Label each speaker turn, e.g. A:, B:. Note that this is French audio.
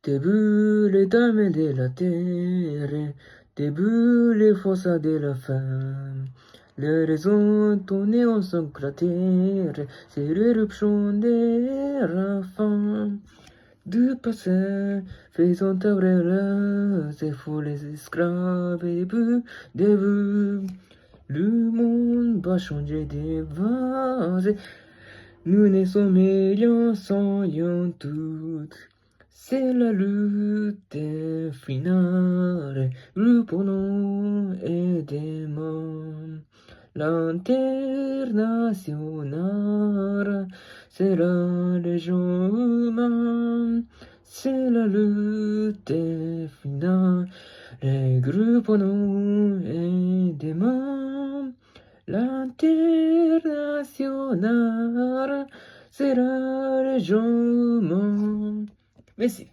A: Debout les dames de la terre, debout les forçats de la femme. Les raisons tournées en son cratère, c'est l'éruption de la femme. Du passé, faisant table c'est fou les esclaves et debout. Le monde va changer de vase, nous ne sommes millions, soyons toutes. C'est la lutte finale, le pronom est démon. L'international, c'est la légion humaine. C'est la lutte finale, les groupes pronoms et démon. L'international, c'est la légion humaine. Merci.